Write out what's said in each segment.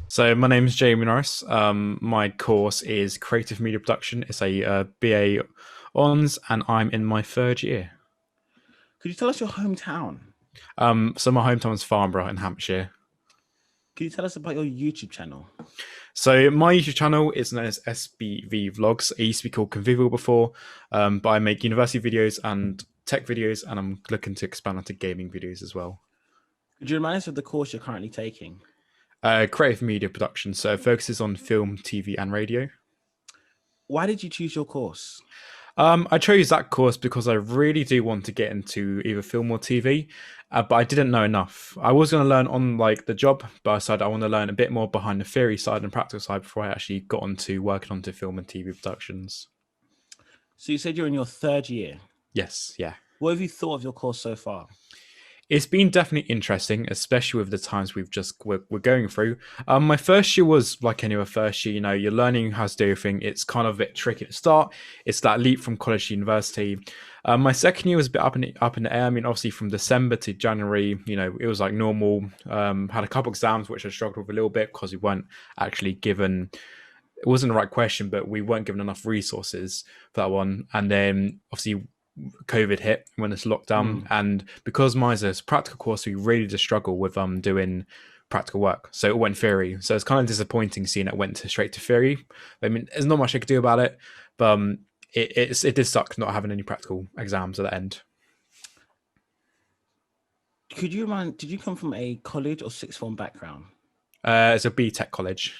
So my name is Jamie Norris. My course is creative media production. It's a BA Ons, and I'm in my third year. Could you tell us your hometown? So my hometown is Farnborough in Hampshire. Could you tell us about your YouTube channel? So my YouTube channel is known as SBV Vlogs. It used to be called Convivial before, but I make university videos and tech videos, and I'm looking to expand onto gaming videos as well. Could you remind us of the course you're currently taking? Creative media production, so it focuses on film, TV, and radio. Why did you choose your course? I chose that course because I really do want to get into either film or TV, but I didn't know enough. I was going to learn on like the job, but I decided I want to learn a bit more behind the theory side and practical side before I actually got onto working onto film and TV productions. So you said you're in your third year. Yes, yeah. What have you thought of your course so far? It's been definitely interesting, especially with the times we're going through. My first year was like any other first year. You know, you're learning how to do everything. It's kind of a bit tricky to start. It's that leap from college to university. My second year was a bit up in the air. I mean, obviously from December to January, you know, it was like normal. Had a couple exams which I struggled with a little bit because we weren't actually given. It wasn't the right question, but we weren't given enough resources for that one. And then obviously COVID hit when it's lockdown, Mm. and because mine's a practical course, we really just struggle with doing practical work. So it went theory. So it's kind of disappointing seeing it went straight to theory. I mean, there's not much I could do about it, but it did suck not having any practical exams at the end. Could you remind? Did you come from a college or sixth form background? It's a B Tech college.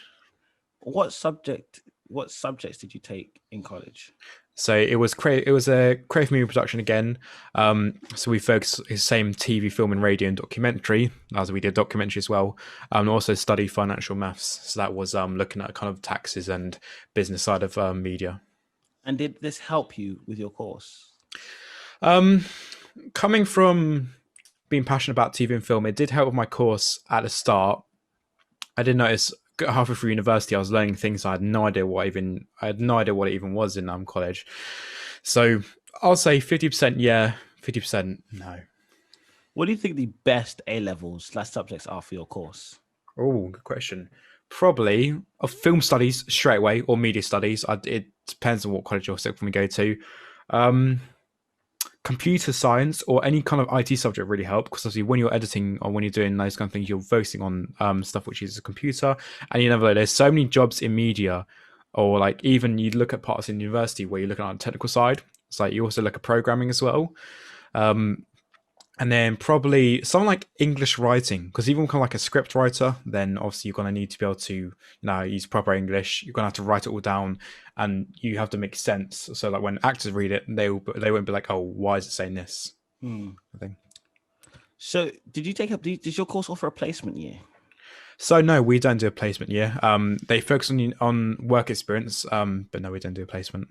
What subject? What subjects did you take in college? So it was a creative media production again. So we focused the same TV, film, and radio and documentary as we did documentary as well. Also study financial maths. So that was looking at kind of taxes and business side of media. And did this help you with your course? Um, Coming from being passionate about TV and film, it did help with my course at the start. I did notice halfway through university, I was learning things I had no idea what it even was in college. So I'll say 50% yeah, 50% no. What do you think the best A levels slash subjects are for your course? Oh, good question. Probably of film studies straight away or media studies. It depends on what college or sixth form we go to. Um, Computer science or any kind of IT subject really help because obviously when you're editing or when you're doing those kind of things, you're focusing on stuff which uses a computer. And you know, there's so many jobs in media, or like even you look at parts in university where you're looking at the technical side. It's like you also look at programming as well. Um, and then probably something like English writing, because even kind of like a script writer, then obviously you're going to need to be able to, use proper English. You're going to have to write it all down, and you have to make sense. So like when actors read it, they won't be like, oh, why is it saying this? Hmm. I think. So, did you take up? Did your course offer a placement year? So no, we don't do a placement year. They focus on work experience, but no, we don't do a placement.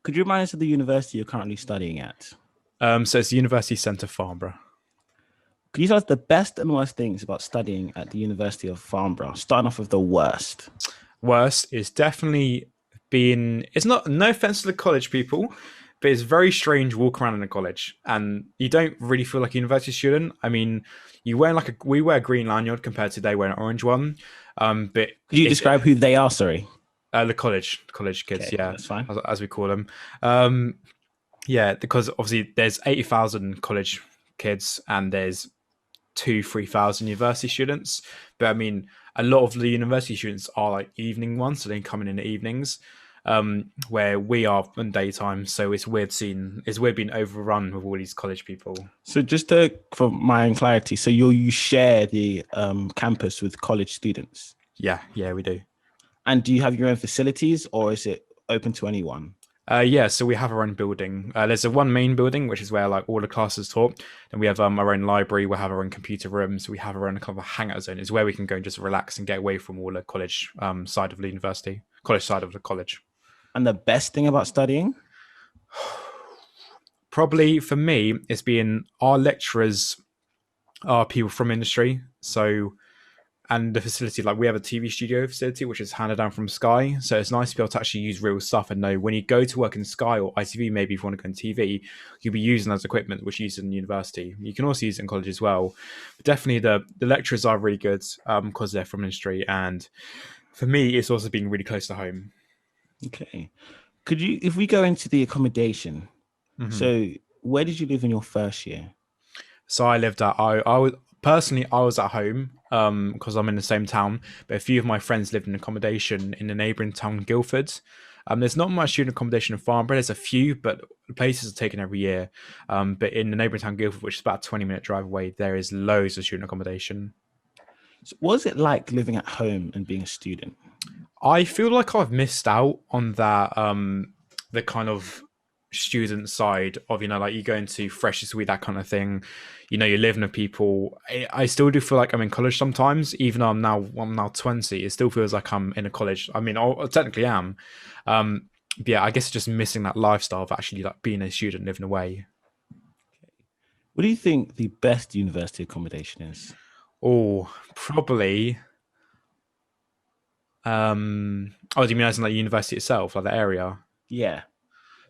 Could you remind us of the university you're currently studying at? So it's the University Centre Farnborough. Could you tell us the best and worst things about studying at the University of Farnborough? Starting off with the worst. Worst is definitely being. It's not no offense to the college people, but it's very strange walk around in a college, and you don't really feel like a university student. I mean, we wear a green lanyard compared to they wear an orange one. But Could you it, describe who they are? Sorry. the college kids, Okay, yeah, that's fine. as we call them. Um, yeah, because obviously there's 80,000 college kids and there's 3,000 university students. But I mean, a lot of the university students are like evening ones, so they come in the evenings, where we are in daytime. So it's weird being overrun with all these college people. So, just for my own clarity, so you share the campus with college students, Yeah, yeah, we do. and do you have your own facilities, or is it open to anyone? Yeah, so we have our own building. There's a one main building, which is where like all the classes taught. And we have our own library. We have our own computer rooms. We have our own kind of a hangout zone. It's where we can go and just relax and get away from all the college side of the university, college side of the college. And the best thing about studying? Probably for me, it's being our lecturers are people from industry. So and the facility, like we have a TV studio facility which is handed down from Sky, so it's nice to be able to actually use real stuff and know when you go to work in Sky or ITV, maybe if you want to go in TV, you'll be using those equipment which you use in university. You can also use it in college as well, but definitely the lecturers are really good because they're from industry, and for me it's also been really close to home. Okay. Could you, if we go into the accommodation, Mhm. so where did you live in your first year? So I lived at I was personally I was at home because I'm in the same town, but a few of my friends lived in accommodation in the neighbouring town Guildford. There's not much student accommodation in Farnborough. There's a few, but places are taken every year. But in the neighbouring town Guildford, which is about a 20-minute drive away, there is loads of student accommodation. So what was it like living at home and being a student? I feel like I've missed out on that the kind of student side of, like you go into freshers week, that kind of thing. You're living with people. I still do feel like I'm in college sometimes, even though I'm now 20. It still feels like I'm in a college. I mean, I technically am. But yeah, I guess just missing that lifestyle of actually like being a student living away. What do you think the best university accommodation is? Oh, probably. Oh, do you mean as in like university itself, like the area? Yeah.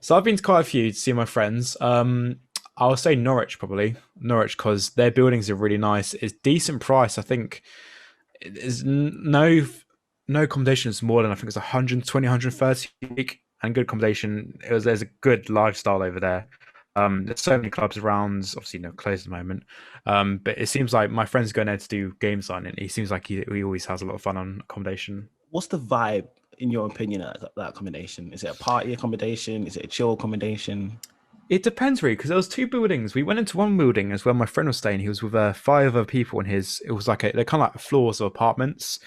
So I've been to quite a few to see my friends. I'll say Norwich probably. Norwich because their buildings are really nice. It's decent price. I think there's no accommodation is more than I think it's 120, 130 a week, and good accommodation. There's a good lifestyle over there. There's so many clubs around, obviously closed at the moment. But it seems like my friend's going there to do game signing. He seems like he always has a lot of fun on accommodation. What's the vibe, in your opinion, at that accommodation? Is it a party accommodation? Is it a chill accommodation? It depends really, because there was two buildings. We went into one building as well. My friend was staying. He was with five other people in his. It was like they're kind of like floors of apartments.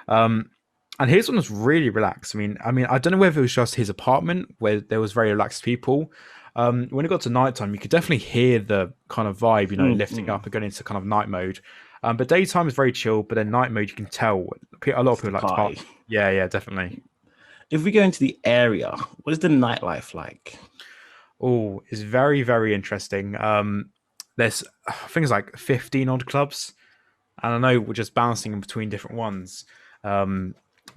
Um, and his one was really relaxed. I mean, I don't know whether it was just his apartment where there was very relaxed people. When it got to nighttime, you could definitely hear the kind of vibe, lifting Mm-mm. up and going into kind of night mode. But daytime is very chill, but then night mode you can tell a lot of It's the people like to party. party. Yeah, yeah, definitely. If we go into the area, what is the nightlife like? Oh, it's very, very interesting. There's I think it's like 15 odd clubs, and I know we're just bouncing in between different ones. Um,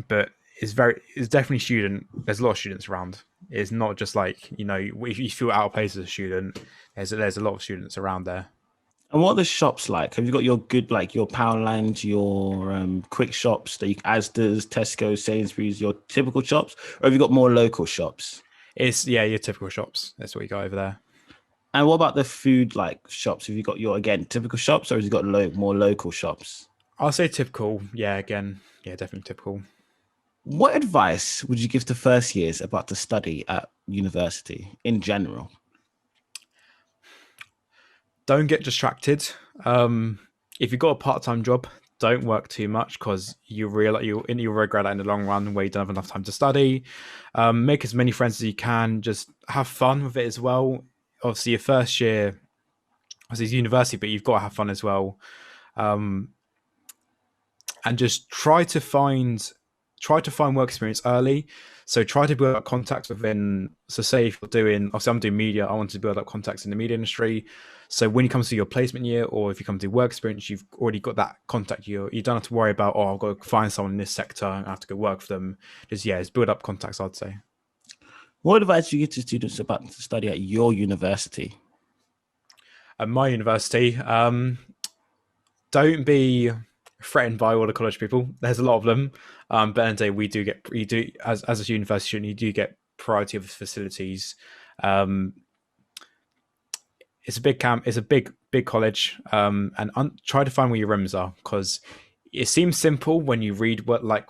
but it's definitely student. There's a lot of students around. It's not just like if you feel out of place as a student, there's a lot of students around there. And what are the shops like? Have you got your good, like your Poundland, your quick shops, that you, Asda's, Tesco, Sainsbury's, your typical shops, or have you got more local shops? It's yeah, your typical shops. That's what you got over there. And what about the food like shops? Have you got your, again, typical shops, or have you got more local shops? I'll say typical. Yeah, again, yeah, definitely typical. What advice would you give to first years about to study at university in general? Don't get distracted. If you've got a part-time job, don't work too much because you realize you'll regret it in the long run where you don't have enough time to study. Make as many friends as you can. Just have fun with it as well. Obviously, your first year, obviously, it's university, but you've got to have fun as well. Um, and just try to find work experience early. So try to build up contacts within. So say if you're doing, obviously I'm doing media, I want to build up contacts in the media industry. So when you come to your placement year, or if you come to work experience, you've already got that contact. You don't have to worry about, I've got to find someone in this sector and I have to go work for them. Just build up contacts, I'd say. What advice do you give to students about to study at your university? At my university, don't be threatened by all the college people. There's a lot of them. But at the end of the day, you do as a university student, you do get priority of facilities. Um, it's a big camp. It's a big college. And try to find where your rooms are because it seems simple when you read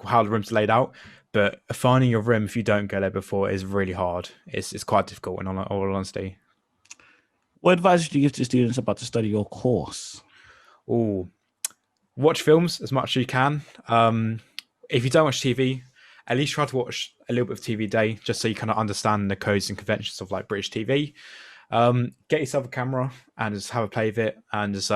how the rooms are laid out. But finding your room if you don't go there before is really hard. It's quite difficult in all honesty. What advice would you give to students about to study your course? Oh, watch films as much as you can. If you don't watch TV, at least try to watch a little bit of TV a day, just so you kind of understand the codes and conventions of like British TV. Get yourself a camera and just have a play with it, and just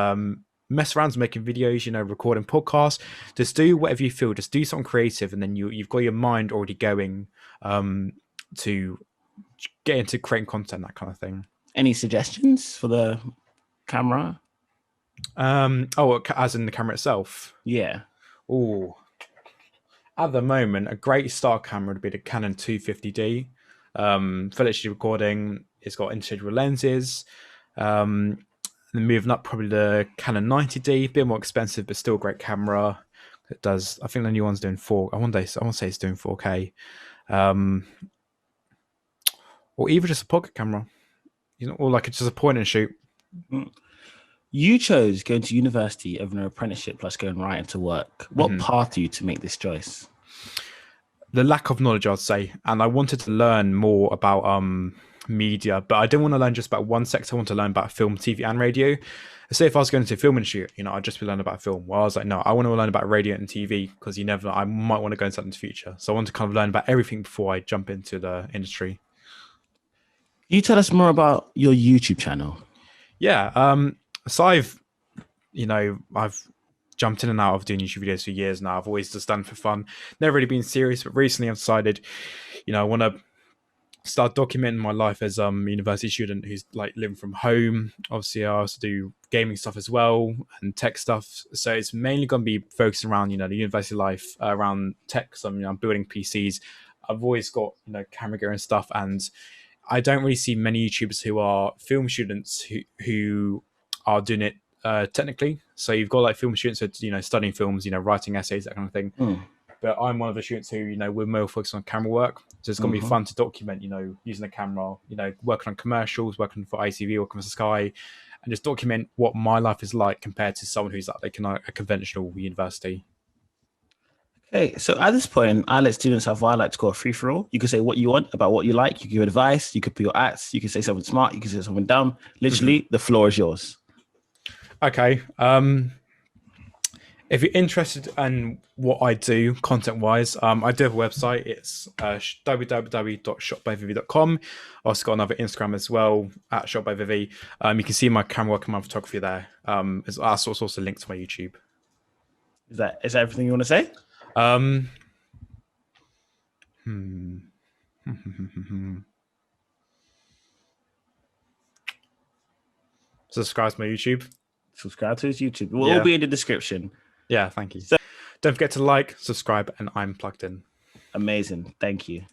mess around making videos. Recording podcasts. Just do whatever you feel. Just do something creative, and then you've got your mind already going to get into creating content, that kind of thing. Any suggestions for the camera? As in the camera itself. Yeah. Oh, at the moment, a great start camera would be the Canon 250D. Full HD recording. It's got integral lenses. Then moving up, probably the Canon 90D, a bit more expensive, but still a great camera. It does. I think the new one's doing four. I want to say it's doing 4K, or even just a pocket camera, or like it's just a point and shoot. You chose going to university over an apprenticeship plus going right into work. What path you to make this choice? The lack of knowledge, I'd say, and I wanted to learn more about media, but I didn't want to learn just about one sector. I want to learn about film, TV, and radio. Say if I was going to film industry, I'd just be learning about film. Well, I was like, no, I want to learn about radio and TV because you never know, I might want to go into that in the future. So I want to kind of learn about everything before I jump into the industry. Can you tell us more about your YouTube channel? Yeah. So I've jumped in and out of doing YouTube videos for years now. I've always just done it for fun. Never really been serious, but recently I've decided, I want to start documenting my life as a university student who's like living from home. Obviously, I also do gaming stuff as well and tech stuff. So it's mainly going to be focused around, the university life, around tech. So I'm building PCs. I've always got, camera gear and stuff. And I don't really see many YouTubers who are film students who are doing it technically. So you've got like film students who studying films, writing essays, that kind of thing. But I'm one of the students who, we're more focused on camera work. So it's going to be fun to document, using the camera, working on commercials, working for ITV, working for Sky, and just document what my life is like compared to someone who's like a conventional university. Okay, so at this point, I let students have what I like to call a free-for-all. You can say what you want about what you like. You can give advice. You could put your acts. You can say something smart. You can say something dumb. Literally, the floor is yours. Okay. If you're interested in what I do content-wise, I do have a website. It's www.shotbyvivi.com. I've also got another Instagram as well, at shotbyvivi. You can see my camera work and my photography there. It's also a link to my YouTube. Is that everything you want to say? Subscribe to my YouTube. Subscribe to his YouTube. It will all be in the description. Yeah, thank you. So, don't forget to like, subscribe, and I'm plugged in. Amazing. Thank you.